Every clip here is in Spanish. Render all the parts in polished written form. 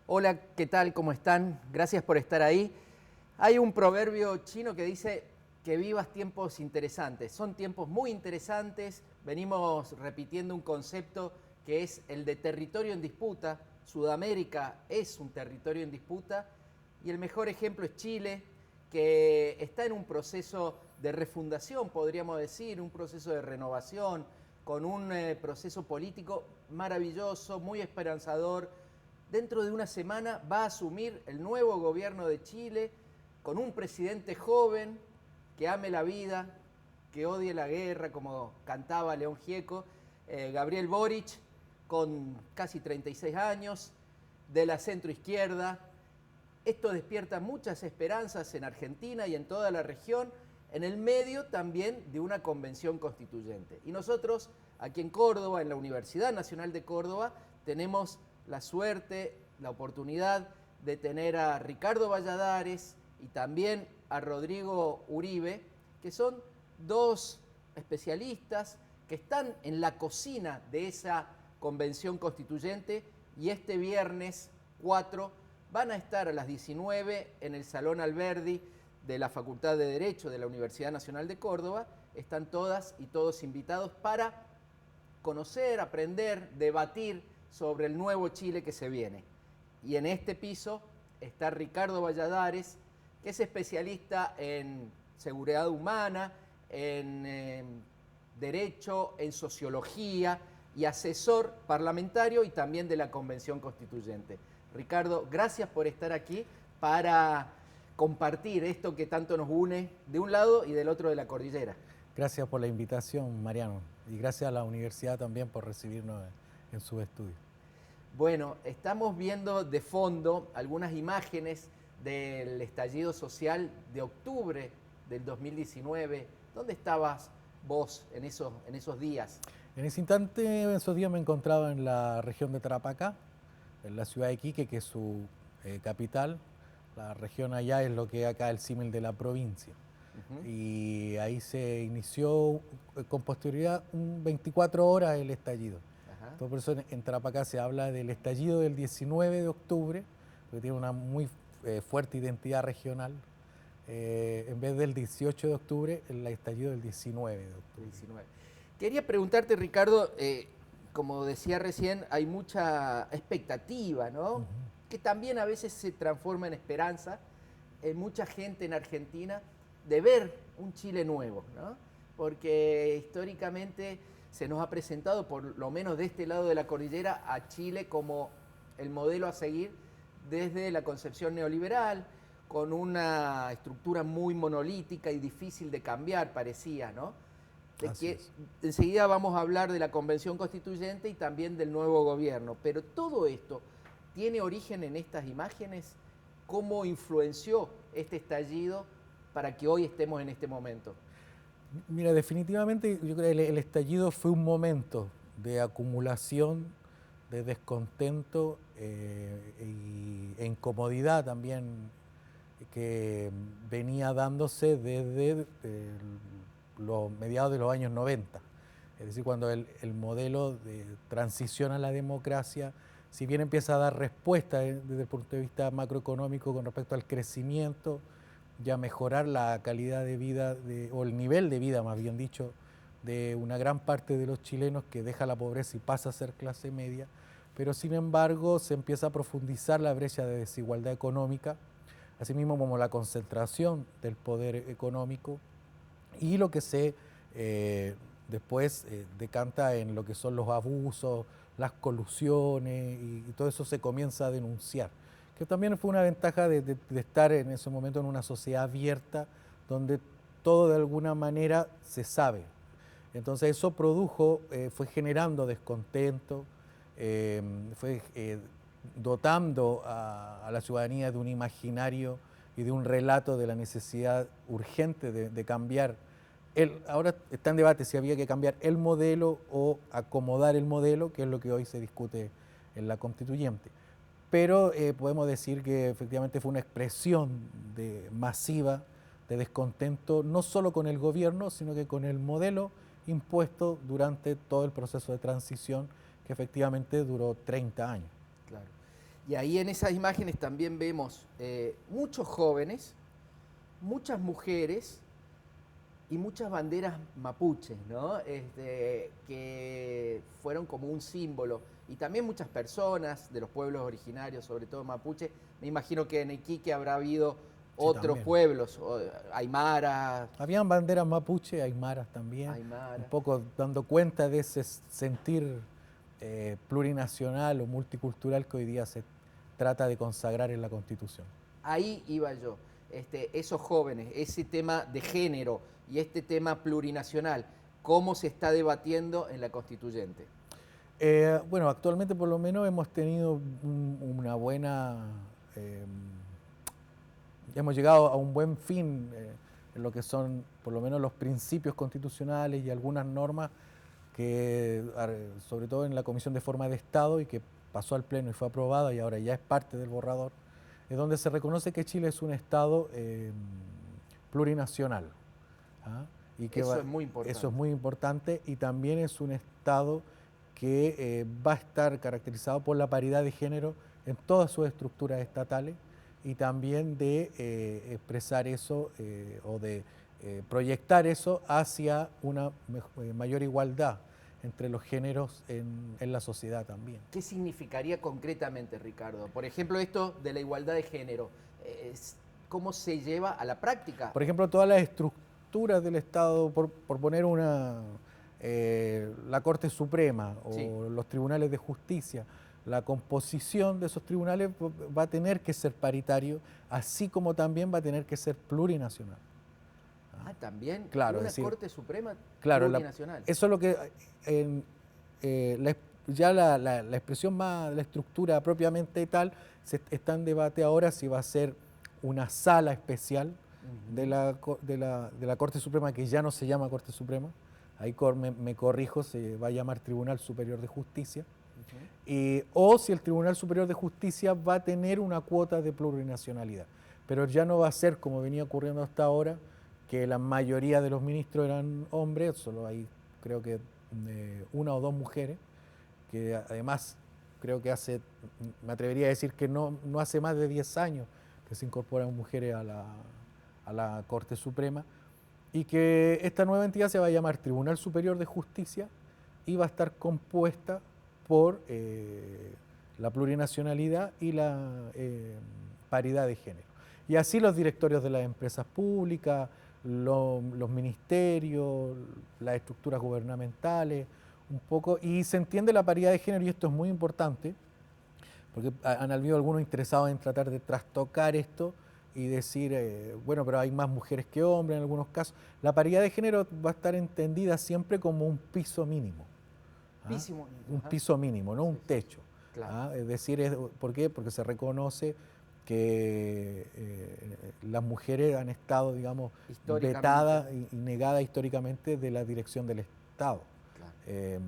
Hola, ¿qué tal? ¿Cómo están? Gracias por estar ahí. Hay un proverbio chino que dice que vivas tiempos interesantes. Son tiempos muy interesantes. Venimos repitiendo un concepto que es el de territorio en disputa. Sudamérica es un territorio en disputa y el mejor ejemplo es Chile, que está en un proceso de refundación, podríamos decir, un proceso de renovación, con un proceso político maravilloso, muy esperanzador. Dentro de una semana va a asumir el nuevo gobierno de Chile con un presidente joven que ame la vida, que odie la guerra, como cantaba León Gieco, Gabriel Boric, con casi 36 años, de la centroizquierda. Esto despierta muchas esperanzas en Argentina y en toda la región, en el medio también de una convención constituyente. Y nosotros, aquí en Córdoba, en la Universidad Nacional de Córdoba, tenemos la suerte, la oportunidad de tener a Ricardo Valladares y también a Rodrigo Uribe, que son dos especialistas que están en la cocina de esa convención constituyente y este viernes 4 van a estar a las 19 en el Salón Alberdi de la Facultad de Derecho de la Universidad Nacional de Córdoba. Están todas y todos invitados para conocer, aprender, debatir sobre el nuevo Chile que se viene. Y en este piso está Ricardo Valladares, que es especialista en seguridad humana, en derecho, en sociología y asesor parlamentario y también de la Convención Constituyente. Ricardo, gracias por estar aquí para compartir esto que tanto nos une de un lado y del otro de la cordillera. Gracias por la invitación, Mariano, y gracias a la universidad también por recibirnos en sus estudios. Bueno, estamos viendo de fondo algunas imágenes del estallido social de octubre del 2019. ¿Dónde estabas vos en esos días? En ese instante, en esos días me encontraba en la región de Tarapacá, en la ciudad de Iquique, que es su capital. La región allá es lo que es acá el símil de la provincia. Y ahí se inició con posterioridad 24 horas el estallido. Ajá. Por eso en Tarapacá se habla del estallido del 19 de octubre, porque tiene una muy fuerte identidad regional. En vez del 18 de octubre, el estallido del 19 de octubre. 19. Quería preguntarte, Ricardo, como decía recién, hay mucha expectativa, ¿no? Que también a veces se transforma en esperanza en mucha gente en Argentina de ver un Chile nuevo, ¿no? Porque históricamente se nos ha presentado, por lo menos de este lado de la cordillera, a Chile como el modelo a seguir desde la concepción neoliberal, con una estructura muy monolítica y difícil de cambiar, parecía, ¿no? De que enseguida vamos a hablar de la Convención Constituyente y también del nuevo gobierno, pero todo esto tiene origen en estas imágenes. ¿Cómo influenció este estallido para que hoy estemos en este momento? Mira, definitivamente yo creo que el estallido fue un momento de acumulación, de descontento e incomodidad también que venía dándose desde los mediados de los años 90. Es decir, cuando el modelo de transición a la democracia, si bien empieza a dar respuesta desde el punto de vista macroeconómico con respecto al crecimiento, ya mejorar la calidad de vida, o el nivel de vida, más bien dicho, de una gran parte de los chilenos que deja la pobreza y pasa a ser clase media, pero sin embargo se empieza a profundizar la brecha de desigualdad económica, asimismo como la concentración del poder económico y lo que se después decanta en lo que son los abusos, las colusiones y todo eso se comienza a denunciar, que también fue una ventaja de estar en ese momento en una sociedad abierta donde todo de alguna manera se sabe. Entonces eso produjo, fue generando descontento, fue dotando a la ciudadanía de un imaginario y de un relato de la necesidad urgente de cambiar. Ahora está en debate si había que cambiar el modelo o acomodar el modelo, que es lo que hoy se discute en la constituyente. Pero podemos decir que efectivamente fue una expresión masiva de descontento, no solo con el gobierno, sino que con el modelo impuesto durante todo el proceso de transición, que efectivamente duró 30 años. Claro. Y ahí en esas imágenes también vemos muchos jóvenes, muchas mujeres y muchas banderas mapuches, ¿no? Que fueron como un símbolo. Y también muchas personas de los pueblos originarios, sobre todo mapuche. Me imagino que en Iquique habrá habido Sí, otros también. pueblos, aymara, Habían banderas mapuche, aymaras también, un aymara. poco dando cuenta de ese sentir plurinacional o multicultural que hoy día se trata de consagrar en la Constitución. Ahí iba yo. Esos jóvenes, ese tema de género y este tema plurinacional, ¿cómo se está debatiendo en la constituyente? Bueno, actualmente por lo menos hemos tenido una buena, hemos llegado a un buen fin en lo que son por lo menos los principios constitucionales y algunas normas que, sobre todo en la Comisión de Forma de Estado y que pasó al Pleno y fue aprobada y ahora ya es parte del borrador, es donde se reconoce que Chile es un Estado plurinacional. ¿Ah? Y que Eso es muy eso es importante. muy importante y también es un Estado que va a estar caracterizado por la paridad de género en todas sus estructuras estatales y también de expresar eso o de proyectar eso hacia una mayor igualdad entre los géneros en la sociedad también. ¿Qué significaría concretamente, Ricardo? Por ejemplo, esto de la igualdad de género, ¿cómo se lleva a la práctica? Por ejemplo, todas las estructuras del Estado, por poner la Corte Suprema Sí. o los tribunales de justicia, la composición de esos tribunales va a tener que ser paritario, así como también va a tener que ser plurinacional. También Claro, es una decir, Corte Suprema claro, plurinacional. eso es lo que en, ya la expresión más, la estructura propiamente tal, está en debate ahora si va a ser una sala especial de la Corte Suprema, que ya no se llama Corte Suprema, ahí me corrijo, se va a llamar Tribunal Superior de Justicia, o si el Tribunal Superior de Justicia va a tener una cuota de plurinacionalidad, pero ya no va a ser como venía ocurriendo hasta ahora, que la mayoría de los ministros eran hombres, solo hay creo que una o dos mujeres, que además creo que me atrevería a decir que no hace más de 10 años que se incorporan mujeres a la Corte Suprema, y que esta nueva entidad se va a llamar Tribunal Superior de Justicia y va a estar compuesta por la plurinacionalidad y la paridad de género. Y así los directorios de las empresas públicas, los ministerios, las estructuras gubernamentales, un poco, y se entiende la paridad de género, y esto es muy importante, porque han habido algunos interesados en tratar de trastocar esto y decir, bueno, pero hay más mujeres que hombres en algunos casos. La paridad de género va a estar entendida siempre como un piso mínimo. Un piso mínimo, no un techo. Claro. Es decir, ¿por qué? Porque se reconoce que las mujeres han estado, digamos, vetadas y negadas históricamente de la dirección del Estado. Claro.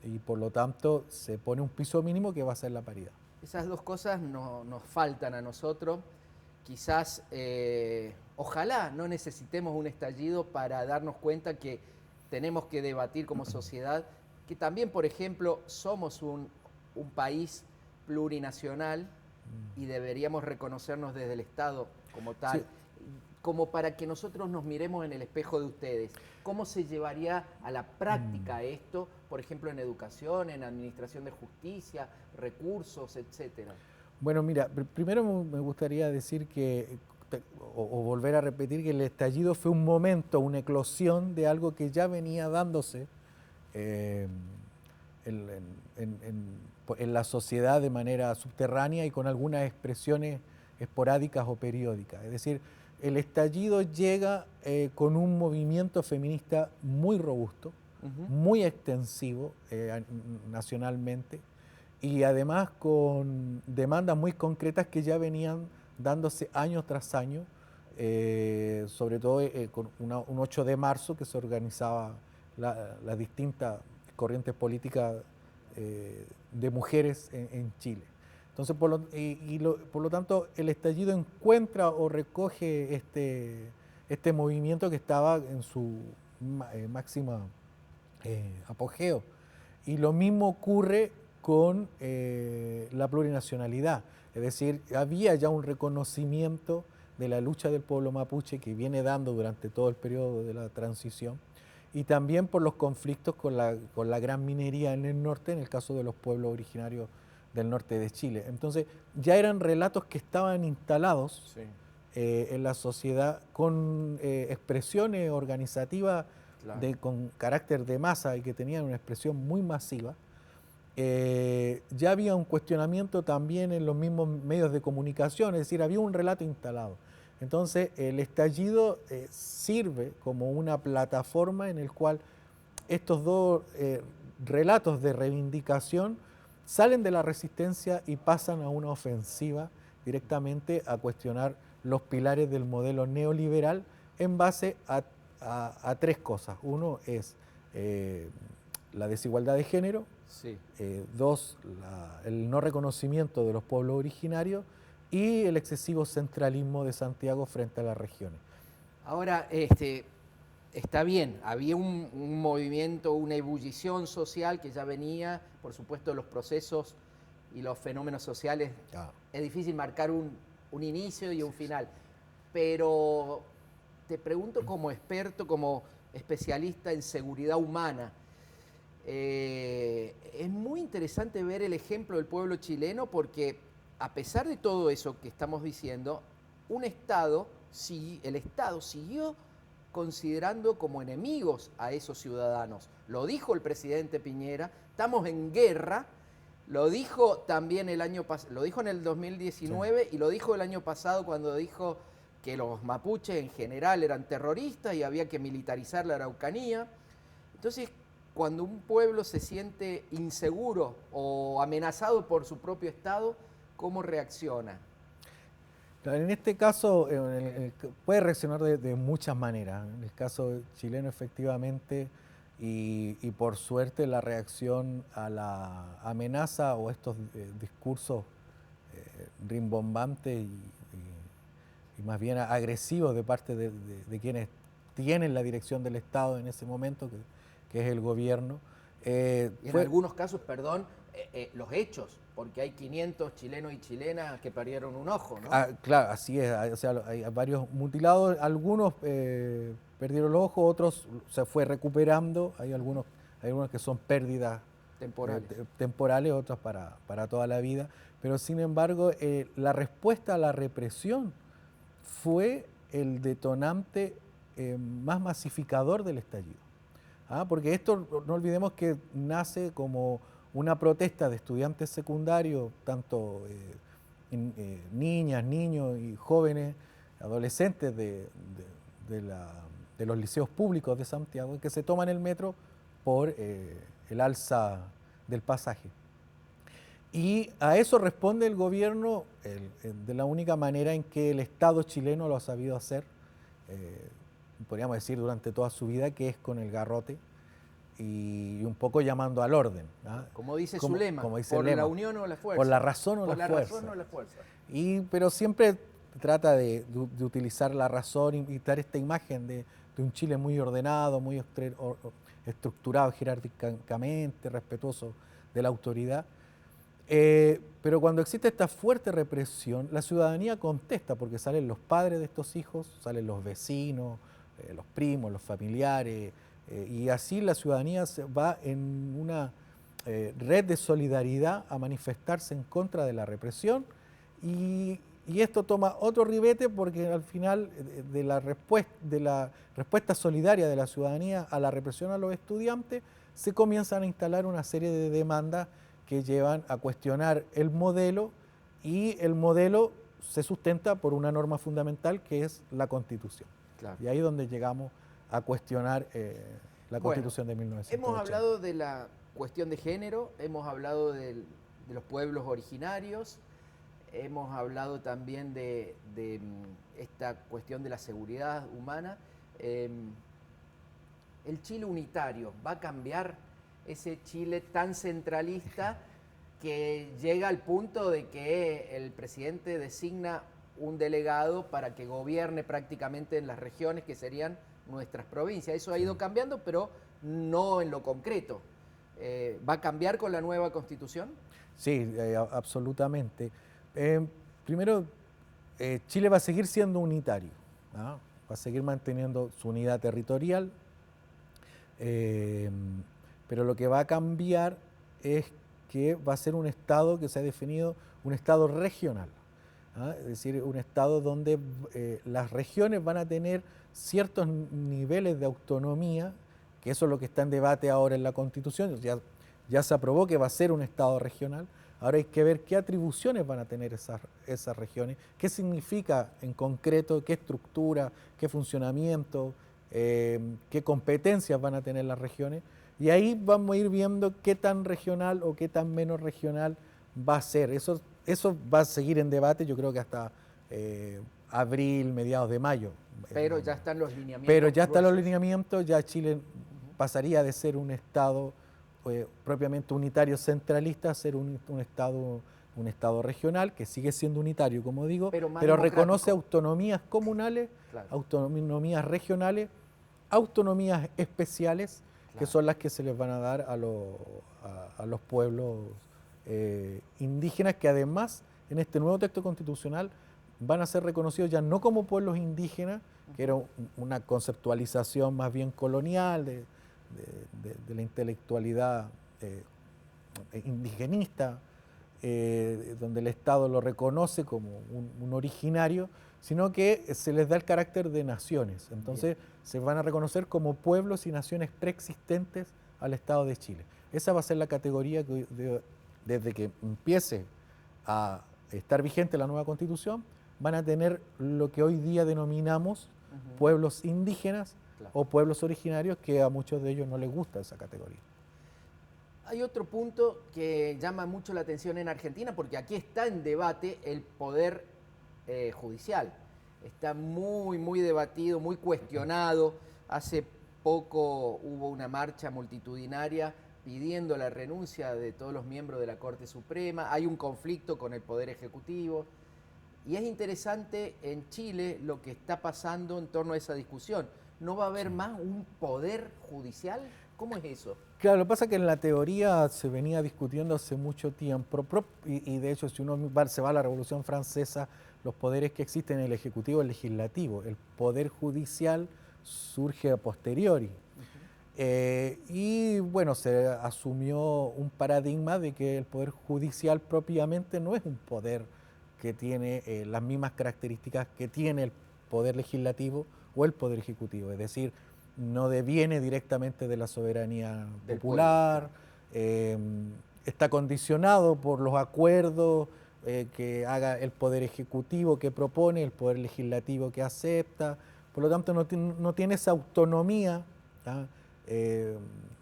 Y por lo tanto se pone un piso mínimo que va a ser la paridad. Esas dos cosas nos faltan a nosotros. Quizás, ojalá no necesitemos un estallido para darnos cuenta que tenemos que debatir como sociedad, que también, por ejemplo, somos un país plurinacional y deberíamos reconocernos desde el Estado como tal, sí, como para que nosotros nos miremos en el espejo de ustedes. ¿Cómo se llevaría a la práctica esto, por ejemplo, en educación, en administración de justicia, recursos, etcétera? Bueno, mira, primero me gustaría decir que, o volver a repetir, que el estallido fue un momento, una eclosión de algo que ya venía dándose en la sociedad de manera subterránea y con algunas expresiones esporádicas o periódicas. Es decir, el estallido llega con un movimiento feminista muy robusto, muy extensivo nacionalmente, y además con demandas muy concretas que ya venían dándose año tras año, sobre todo con un 8 de marzo que se organizaba las distintas corrientes políticas de mujeres en Chile. Entonces, por lo tanto, el estallido encuentra o recoge este movimiento que estaba en su máximo apogeo. Y lo mismo ocurre con la plurinacionalidad. Es decir, había ya un reconocimiento de la lucha del pueblo mapuche que viene dando durante todo el periodo de la transición, y también por los conflictos con la gran minería en el norte, en el caso de los pueblos originarios del norte de Chile. Entonces, ya eran relatos que estaban instalados Sí, en la sociedad con expresiones organizativas claro. con carácter de masa y que tenían una expresión muy masiva. Ya había un cuestionamiento también en los mismos medios de comunicación, es decir, había un relato instalado. Entonces, el estallido sirve como una plataforma en el cual estos dos relatos de reivindicación salen de la resistencia y pasan a una ofensiva directamente a cuestionar los pilares del modelo neoliberal en base a tres cosas. Uno es la desigualdad de género, Sí. dos, el no reconocimiento de los pueblos originarios y el excesivo centralismo de Santiago frente a las regiones. Ahora, está bien, había un movimiento, una ebullición social que ya venía, por supuesto los procesos y los fenómenos sociales, Ah, es difícil marcar un inicio y un final, pero te pregunto como experto, como especialista en seguridad humana, es muy interesante ver el ejemplo del pueblo chileno porque a pesar de todo eso que estamos diciendo, el Estado siguió considerando como enemigos a esos ciudadanos. Lo dijo el presidente Piñera, estamos en guerra, lo dijo también lo dijo en el 2019 sí. y lo dijo el año pasado cuando dijo que los mapuches en general eran terroristas y había que militarizar la Araucanía. Entonces, cuando un pueblo se siente inseguro o amenazado por su propio Estado, ¿cómo reacciona? En este caso puede reaccionar de muchas maneras. En el caso chileno, efectivamente, y por suerte la reacción a la amenaza o estos discursos rimbombantes y más bien agresivos de parte de quienes tienen la dirección del Estado en ese momento, que es el gobierno. Y en algunos casos, perdón, los hechos, porque hay 500 chilenos y chilenas que perdieron un ojo, ¿no? Claro, así es. O sea, hay varios mutilados, algunos perdieron los ojos, otros se fue recuperando, hay algunos que son pérdidas Temporales. temporales, otras para toda la vida, pero sin embargo la respuesta a la represión fue el detonante más masificador del estallido. Porque esto no olvidemos que nace como una protesta de estudiantes secundarios, tanto niñas, niños y jóvenes, adolescentes de los liceos públicos de Santiago, que se toman el metro por el alza del pasaje. Y a eso responde el gobierno de la única manera en que el Estado chileno lo ha sabido hacer, podríamos decir durante toda su vida, que es con el garrote y un poco llamando al orden. Como dice su lema, como dice por el lema, la unión o la fuerza. por la razón o por la la fuerza. razón o la fuerza. Pero siempre trata de utilizar la razón y dar esta imagen de un Chile muy ordenado, muy estructurado jerárquicamente, respetuoso de la autoridad. Pero cuando existe esta fuerte represión, la ciudadanía contesta porque salen los padres de estos hijos, salen los vecinos, los primos, los familiares, y así la ciudadanía va en una red de solidaridad a manifestarse en contra de la represión y esto toma otro ribete porque al final de la respuesta solidaria de la ciudadanía a la represión a los estudiantes se comienzan a instalar una serie de demandas que llevan a cuestionar el modelo y el modelo se sustenta por una norma fundamental que es la Constitución. Claro. Y ahí es donde llegamos a cuestionar la Constitución de Hemos 1980. hablado de la cuestión de género, hemos hablado de los pueblos originarios, hemos hablado también de esta cuestión de la seguridad humana. El Chile unitario va a cambiar ese Chile tan centralista que llega al punto de que el presidente designa un delegado para que gobierne prácticamente en las regiones que serían nuestras provincias. Eso ha ido cambiando, pero no en lo concreto. ¿Va a cambiar con la nueva Constitución? Sí, absolutamente. Primero, Chile va a seguir siendo unitario, ¿ah? Va a seguir manteniendo su unidad territorial, pero lo que va a cambiar es que va a ser un Estado que se ha definido un Estado regional, ¿ah? Es decir, un Estado donde las regiones van a tener ciertos niveles de autonomía, que eso es lo que está en debate ahora en la Constitución. Ya se aprobó que va a ser un Estado regional. Ahora hay que ver qué atribuciones van a tener esas regiones, qué significa en concreto, qué estructura, qué funcionamiento, qué competencias van a tener las regiones. Y ahí vamos a ir viendo qué tan regional o qué tan menos regional va a ser. Eso va a seguir en debate, yo creo que hasta abril, mediados de mayo. Pero ya están los lineamientos. Pero ya están los gruesos. lineamientos, ya Chile pasaría de ser un Estado propiamente unitario centralista a ser un Estado regional, que sigue siendo unitario, como digo, Pero más pero reconoce democrático. autonomías comunales, Claro. autonomías regionales, autonomías especiales, que Claro. son las que se les van a dar a los pueblos indígenas, que además en este nuevo texto constitucional van a ser reconocidos ya no como pueblos indígenas, que era una conceptualización más bien colonial de la intelectualidad indigenista, donde el Estado lo reconoce como un originario, sino que se les da el carácter de naciones. Entonces se van a reconocer como pueblos y naciones preexistentes al Estado de Chile. Esa va a ser la categoría que desde que empiece a estar vigente la nueva Constitución, van a tener lo que hoy día denominamos pueblos indígenas, Claro. o pueblos originarios, que a muchos de ellos no les gusta esa categoría. Hay otro punto que llama mucho la atención en Argentina, porque aquí está en debate el poder judicial. Está muy debatido, muy cuestionado. Hace poco hubo una marcha multitudinaria pidiendo la renuncia de todos los miembros de la Corte Suprema. Hay un conflicto con el Poder Ejecutivo. Y es interesante en Chile lo que está pasando en torno a esa discusión. ¿No va a haber más un poder judicial? ¿Cómo es eso? Claro, lo que pasa es que en la teoría se venía discutiendo hace mucho tiempo, y de hecho si uno se va a la Revolución Francesa, los poderes que existen en el Ejecutivo y el Legislativo, el Poder Judicial surge a posteriori. Y bueno, se asumió un paradigma de que el Poder Judicial propiamente no es un poder que tiene las mismas características que tiene el Poder Legislativo o el Poder Ejecutivo, es decir, no deviene directamente de la soberanía popular, está condicionado por los acuerdos que haga el Poder Ejecutivo que propone, el Poder Legislativo que acepta, por lo tanto no tiene esa autonomía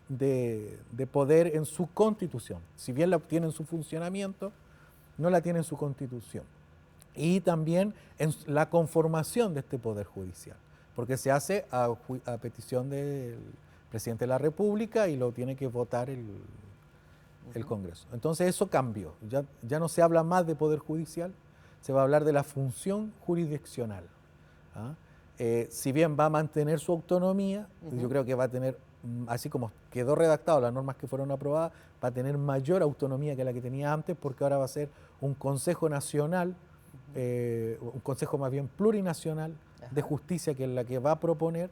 de poder en su constitución. Si bien la tiene en su funcionamiento, no la tiene en su constitución. Y también en la conformación de este Poder Judicial, porque se hace a petición del presidente de la República y lo tiene que votar el Congreso. Entonces eso cambió, ya no se habla más de Poder Judicial, se va a hablar de la función jurisdiccional. Si bien va a mantener su autonomía, yo creo que va a tener, así como quedó redactado las normas que fueron aprobadas, va a tener mayor autonomía que la que tenía antes, porque ahora va a ser un Consejo Nacional, un consejo más bien plurinacional de justicia, que es la que va a proponer,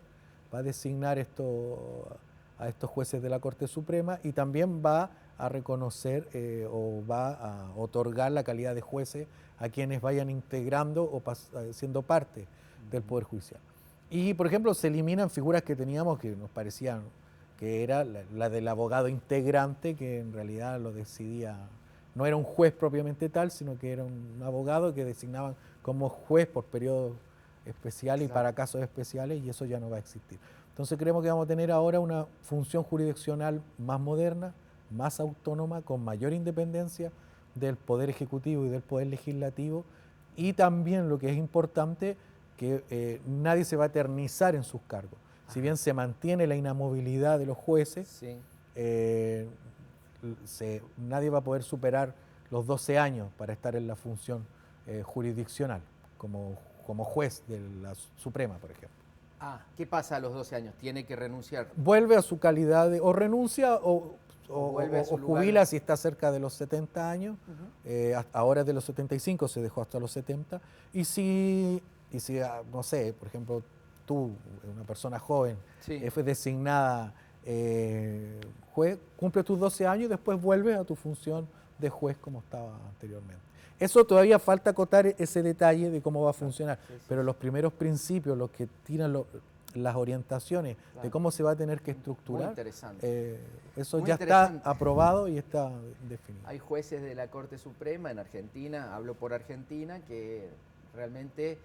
va a designar a estos jueces de la Corte Suprema, y también va a reconocer o va a otorgar la calidad de jueces a quienes vayan integrando o siendo parte del Poder Judicial. Y, por ejemplo, se eliminan figuras que teníamos que nos parecían que era la del abogado integrante, que en realidad lo decidía. No era un juez propiamente tal, sino que era un abogado que designaban como juez por periodos especiales y para casos especiales, y eso ya no va a existir. Entonces creemos que vamos a tener ahora una función jurisdiccional más moderna, más autónoma, con mayor independencia del Poder Ejecutivo y del Poder Legislativo, y también, lo que es importante, que nadie se va a eternizar en sus cargos. Si bien se mantiene la inamovilidad de los jueces, nadie va a poder superar los 12 años para estar en la función jurisdiccional, como juez de la Suprema, por ejemplo. ¿Qué pasa a los 12 años? ¿Tiene que renunciar? Vuelve a su calidad de, o renuncia Vuelve a su o lugar. jubila si está cerca de los 70 años, ahora es de los 75, se dejó hasta los 70, y si no sé, por ejemplo, tú, una persona joven, Sí. fue designada juez, cumple tus 12 años y después vuelves a tu función de juez como estaba anteriormente. Eso todavía falta acotar ese detalle de cómo va a funcionar, pero los primeros principios, los que tiran las orientaciones de cómo se va a tener que estructurar, Muy interesante. eso Muy ya interesante. está aprobado y está definido. Hay jueces de la Corte Suprema en Argentina, hablo por Argentina, que realmente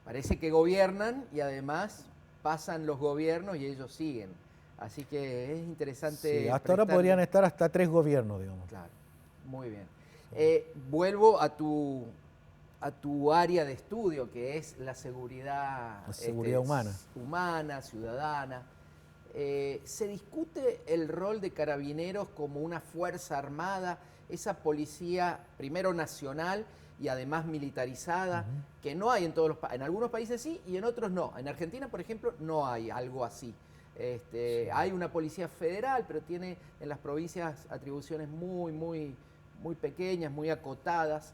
parece que gobiernan y además pasan los gobiernos y ellos siguen. Así que es interesante. Sí, hasta ahora podrían estar hasta 3 gobiernos, digamos. Claro, muy bien. Vuelvo a tu área de estudio, que es la seguridad, humana, ciudadana. ¿Se discute el rol de Carabineros como una fuerza armada, esa policía primero nacional y además militarizada, que no hay en todos en algunos países sí y en otros no? En Argentina, por ejemplo, no hay algo así. Hay una policía federal, pero tiene en las provincias atribuciones muy pequeñas, muy acotadas,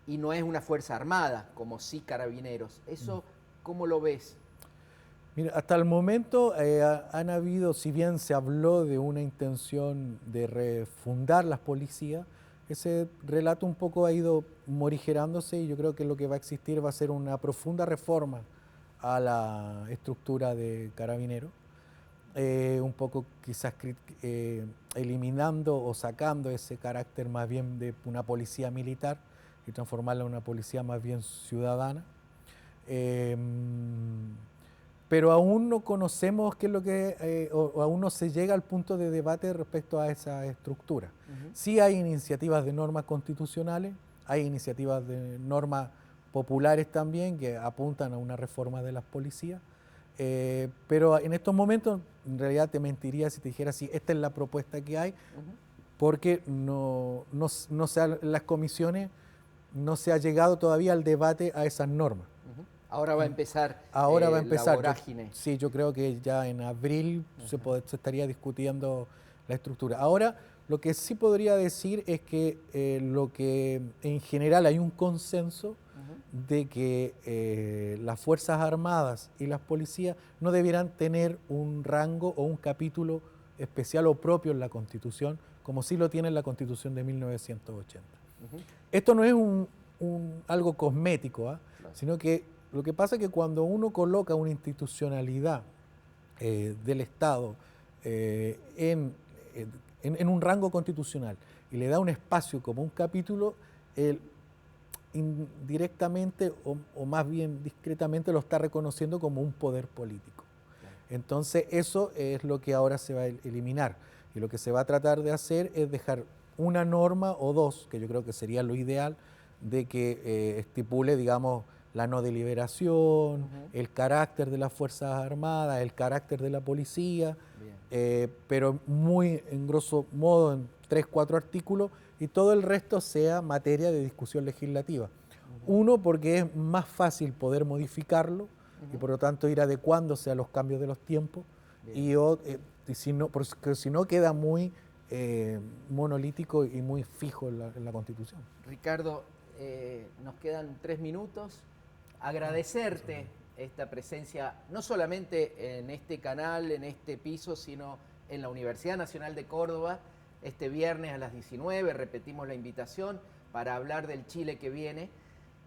y no es una fuerza armada, como sí Carabineros. ¿Eso cómo lo ves? Mira, hasta el momento han habido, si bien se habló de una intención de refundar las policías, ese relato un poco ha ido morigerándose y yo creo que lo que va a existir va a ser una profunda reforma a la estructura de Carabineros, un poco quizás eliminando o sacando ese carácter más bien de una policía militar y transformarla en una policía más bien ciudadana. Pero aún no conocemos qué es lo que, o aún no se llega al punto de debate respecto a esa estructura. Sí hay iniciativas de normas constitucionales, hay iniciativas de normas populares también que apuntan a una reforma de las policías, pero en estos momentos en realidad te mentiría si te dijera si esta es la propuesta que hay, porque las comisiones no se ha llegado todavía al debate a esas normas. Ahora va a empezar, la vorágine. Sí, yo creo que ya en abril se estaría discutiendo la estructura. Ahora, lo que sí podría decir es que lo que en general hay un consenso de que las Fuerzas Armadas y las policías no debieran tener un rango o un capítulo especial o propio en la Constitución, como sí lo tiene la Constitución de 1980. Esto no es algo cosmético, sino que lo que pasa es que cuando uno coloca una institucionalidad del Estado en un rango constitucional y le da un espacio como un capítulo, indirectamente o más bien discretamente lo está reconociendo como un poder político. Entonces eso es lo que ahora se va a eliminar y lo que se va a tratar de hacer es dejar una norma o dos, que yo creo que sería lo ideal, de que estipule, digamos, la no deliberación, el carácter de las Fuerzas Armadas, el carácter de la policía, pero muy en grosso modo en 3, 4 artículos y todo el resto sea materia de discusión legislativa. Uno, porque es más fácil poder modificarlo y por lo tanto ir adecuándose a los cambios de los tiempos y si no, porque si no queda muy monolítico y muy fijo en la Constitución. Ricardo, nos quedan 3 minutos. Agradecerte esta presencia, no solamente en este canal, en este piso, sino en la Universidad Nacional de Córdoba, este viernes a las 19, repetimos la invitación para hablar del Chile que viene.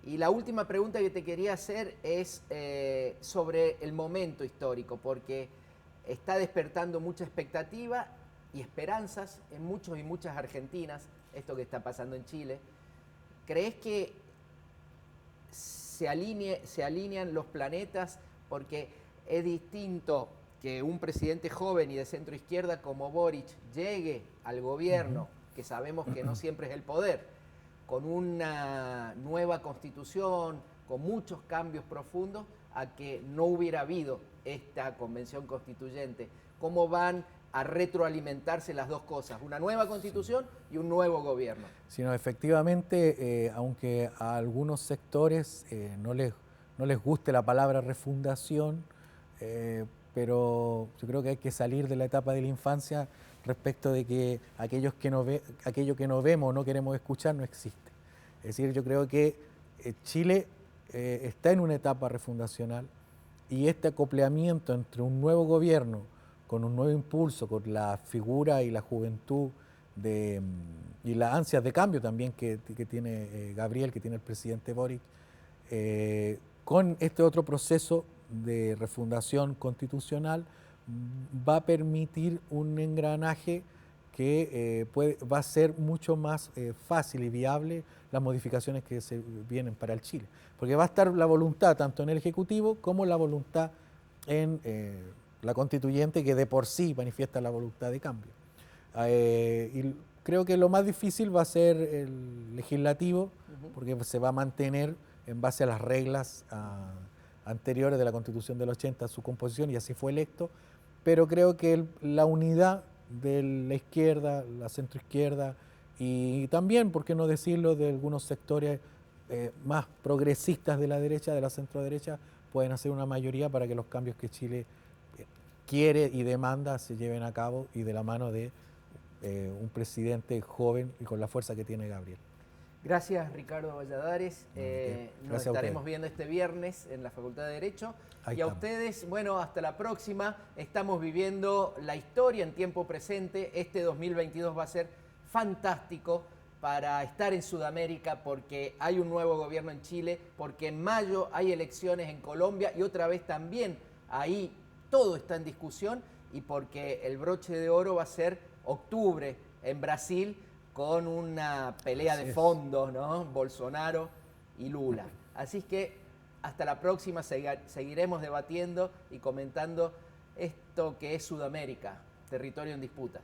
Y la última pregunta que te quería hacer es sobre el momento histórico, porque está despertando mucha expectativa y esperanzas en muchos y muchas argentinas, esto que está pasando en Chile. ¿Crees que se alinean los planetas? Porque es distinto que un presidente joven y de centro izquierda como Boric llegue al gobierno, que sabemos que no siempre es el poder, con una nueva constitución, con muchos cambios profundos, a que no hubiera habido esta convención constituyente. ¿Cómo van a retroalimentarse las dos cosas? Una nueva constitución y un nuevo gobierno. Sino efectivamente, aunque a algunos sectores no no les guste la palabra refundación, pero yo creo que hay que salir de la etapa de la infancia respecto de que aquello que no vemos o no queremos escuchar no existe. Es decir, yo creo que Chile está en una etapa refundacional y este acopleamiento entre un nuevo gobierno con un nuevo impulso, con la figura y la juventud y las ansias de cambio también que tiene Gabriel, que tiene el presidente Boric, con este otro proceso de refundación constitucional, va a permitir un engranaje que va a ser mucho más fácil y viable las modificaciones que se vienen para el Chile. Porque va a estar la voluntad tanto en el Ejecutivo como la voluntad en la Constituyente, que de por sí manifiesta la voluntad de cambio. Y creo que lo más difícil va a ser el legislativo, porque se va a mantener en base a las reglas anteriores de la Constitución del 80, su composición, y así fue electo. Pero creo que la unidad de la izquierda, la centroizquierda, y también, por qué no decirlo, de algunos sectores más progresistas de la derecha, de la centroderecha, pueden hacer una mayoría para que los cambios que Chile quiere y demanda se lleven a cabo, y de la mano de un presidente joven y con la fuerza que tiene Gabriel. Gracias, Ricardo Valladares. Nos estaremos viendo este viernes en la Facultad de Derecho. Y a ustedes, bueno, hasta la próxima. Estamos viviendo la historia en tiempo presente. Este 2022 va a ser fantástico para estar en Sudamérica, porque hay un nuevo gobierno en Chile, porque en mayo hay elecciones en Colombia y otra vez también ahí todo está en discusión, y porque el broche de oro va a ser octubre en Brasil, con una pelea de fondo, ¿no? Bolsonaro y Lula. Así que hasta la próxima, seguiremos debatiendo y comentando esto que es Sudamérica, territorio en disputa.